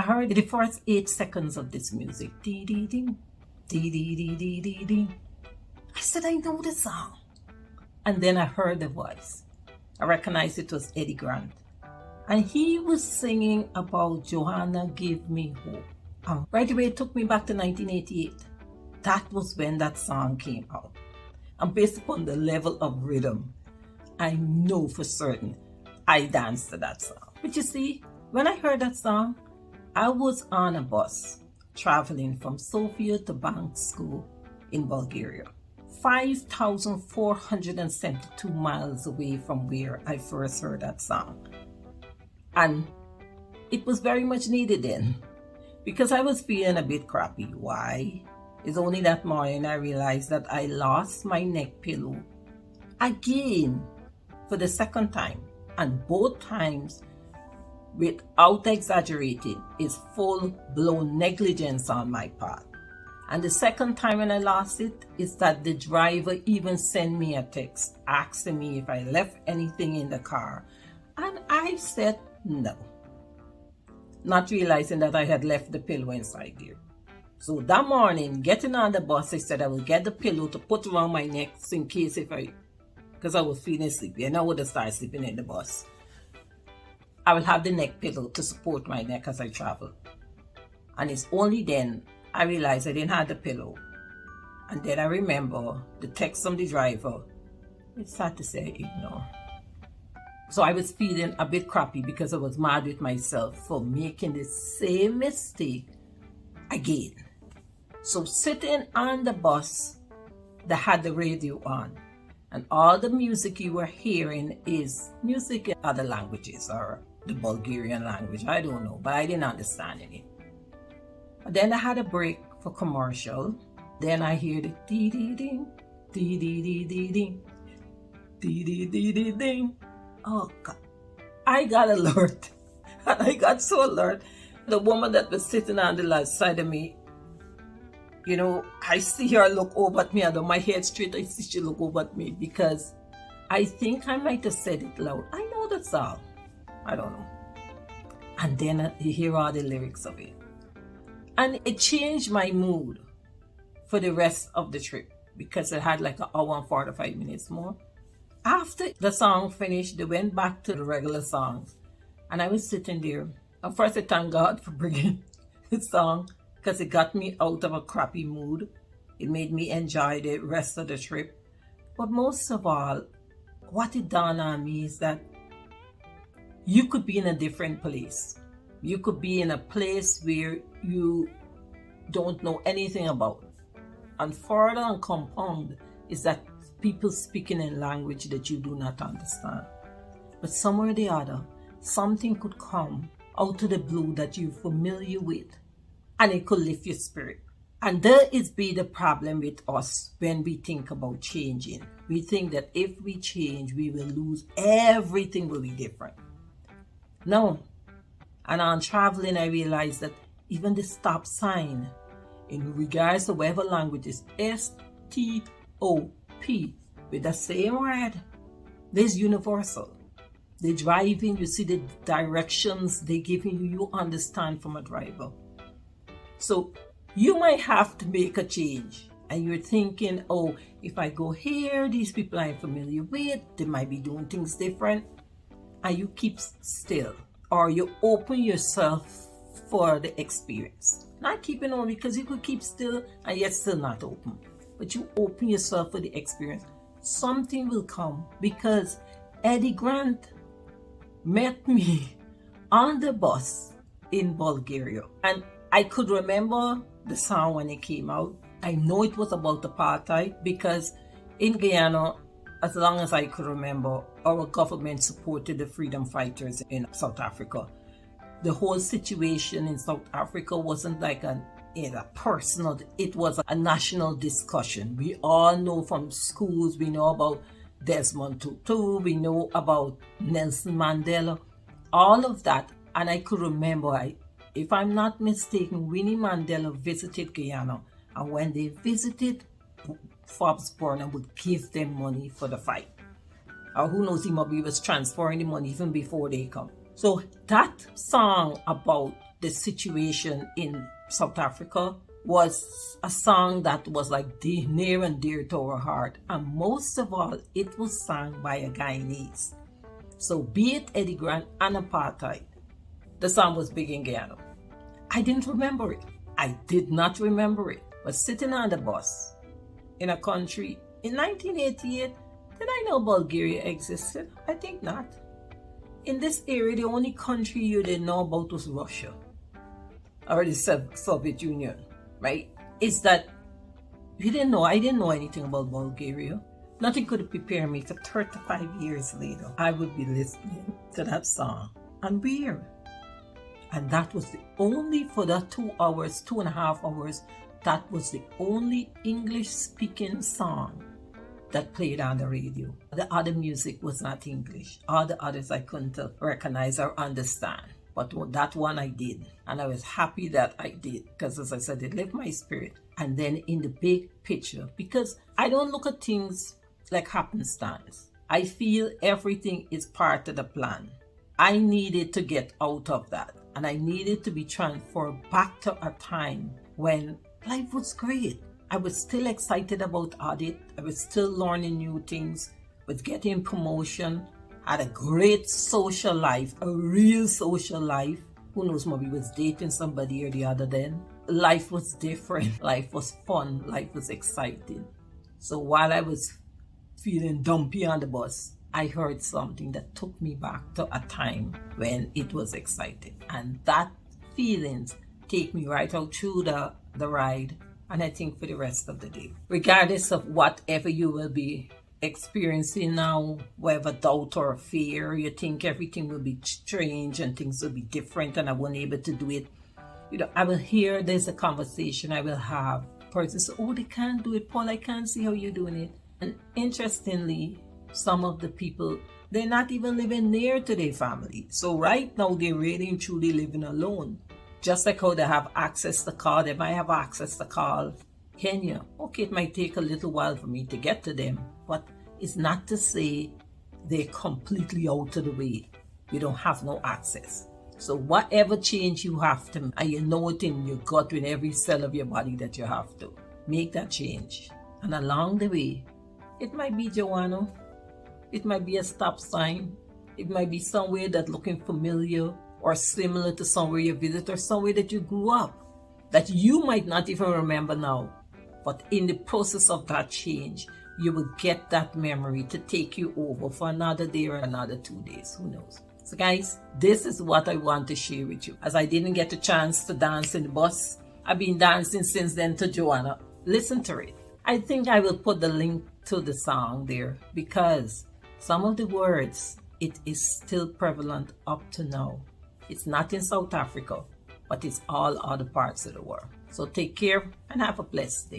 heard the first 8 seconds of this music. Dee dee ding, dee dee dee dee dee dee. I said, I know the song. And then I heard the voice. I recognized it was Eddie Grant. And he was singing about Joanna, Give Me Hope. And right away it took me back to 1988. That was when that song came out. And based upon the level of rhythm, I know for certain I danced to that song. But you see, when I heard that song, I was on a bus traveling from Sofia to Bank School in Bulgaria. 5,472 miles away from where I first heard that song. And it was very much needed then, because I was feeling a bit crappy. Why? It's only that morning I realized that I lost my neck pillow again for the second time. And both times, without exaggerating, is full-blown negligence on my part. And the second time when I lost it is that the driver even sent me a text asking me if I left anything in the car. And I said no, not realizing that I had left the pillow inside there. So that morning, getting on the bus, I said I will get the pillow to put around my neck in case because I was feeling sleepy and I would have started sleeping in the bus. I will have the neck pillow to support my neck as I travel. And it's only then I realized I didn't have the pillow. And then I remember the text from the driver. It's sad to say, ignore. So I was feeling a bit crappy because I was mad with myself for making the same mistake again. So sitting on the bus that had the radio on, and all the music you were hearing is music in other languages or the Bulgarian language. I don't know, but I didn't understand any. Then I had a break for commercial. Then I hear the dee dee ding, dee dee dee dee ding, dee dee dee dee ding. Oh God! I got alert, and I got so alert. The woman that was sitting on the left side of me, I see her look over at me, and on my head straight, I see she look over at me because I think I might have said it loud. I know that song. I don't know. And then you hear all the lyrics of it. And it changed my mood for the rest of the trip because it had like an hour and 45 minutes more. After the song finished, they went back to the regular songs. And I was sitting there. And first I thank God for bringing the song because it got me out of a crappy mood. It made me enjoy the rest of the trip. But most of all, what it dawned on me is that you could be in a different place. You could be in a place where you don't know anything about. And further and compound is that people speaking in language that you do not understand. But somewhere or the other, something could come out of the blue that you're familiar with, and it could lift your spirit. And there is be the problem with us when we think about changing. We think that if we change, we will lose everything will be different. No. And on traveling, I realized that even the stop sign, in regards to whatever language is S-T-O-P, with the same word, there's universal. They driving, you see the directions they giving you, you understand from a driver. So you might have to make a change. And you're thinking, oh, if I go here, these people I'm familiar with, they might be doing things different. And you keep still. Or you open yourself for the experience. Not keeping on because you could keep still and yet still not open. But you open yourself for the experience. Something will come because Eddie Grant met me on the bus in Bulgaria. And I could remember the song when it came out. I know it was about apartheid because in Guyana, as long as I could remember, our government supported the freedom fighters in South Africa. The whole situation in South Africa wasn't like a personal, it was a national discussion. We all know from schools, we know about Desmond Tutu, we know about Nelson Mandela, all of that. And I could remember, if I'm not mistaken, Winnie Mandela visited Guyana. And when they visited, Forbes Burnham would give them money for the fight. Or who knows, he maybe was transferring the money even before they come. So that song about the situation in South Africa was a song that was like near and dear to our heart. And most of all, it was sung by a Guyanese. So be it Eddie Grant and apartheid, the song was big in Guyana. I didn't remember it. I did not remember it. But sitting on the bus in a country in 1988, did I know Bulgaria existed? I think not. In this area, the only country you didn't know about was Russia or the Soviet Union, right? Is that you didn't know. I didn't know anything about Bulgaria. Nothing could prepare me for 35 years later. I would be listening to that song and beer. And that was the only, for that 2 hours, 2.5 hours, that was the only English speaking song that played on the radio. The other music was not English. All the others I couldn't recognize or understand. But that one I did. And I was happy that I did. Because as I said, it left my spirit. And then in the big picture, because I don't look at things like happenstance. I feel everything is part of the plan. I needed to get out of that. And I needed to be transferred back to a time when life was great. I was still excited about audit. I was still learning new things, was getting promotion, had a great social life, a real social life. Who knows, maybe was dating somebody or the other then. Life was different. Life was fun. Life was exciting. So while I was feeling dumpy on the bus, I heard something that took me back to a time when it was exciting. And that feelings take me right out through the ride, and I think for the rest of the day. Regardless of whatever you will be experiencing now, whether doubt or fear, you think everything will be strange and things will be different and I won't be able to do it. I will hear there's a conversation I will have. Person say, oh, they can't do it, Paul, I can't see how you're doing it. And interestingly, some of the people, they're not even living near to their family. So right now, they're really and truly living alone. Just like how they have access to call, they might have access to call Kenya. Okay, it might take a little while for me to get to them, but it's not to say they're completely out of the way. You don't have no access. So whatever change you have to, and you know it in your gut, in every cell of your body that you have to, make that change. And along the way, it might be Joanna. It might be a stop sign. It might be somewhere that's looking familiar or similar to somewhere you visit or somewhere that you grew up that you might not even remember now. But in the process of that change, you will get that memory to take you over for another day or another 2 days. Who knows? So guys, this is what I want to share with you. As I didn't get a chance to dance in the bus, I've been dancing since then to Joanna. Listen to it. I think I will put the link to the song there because some of the words, it is still prevalent up to now. It's not in South Africa, but it's all other parts of the world. So take care and have a blessed day.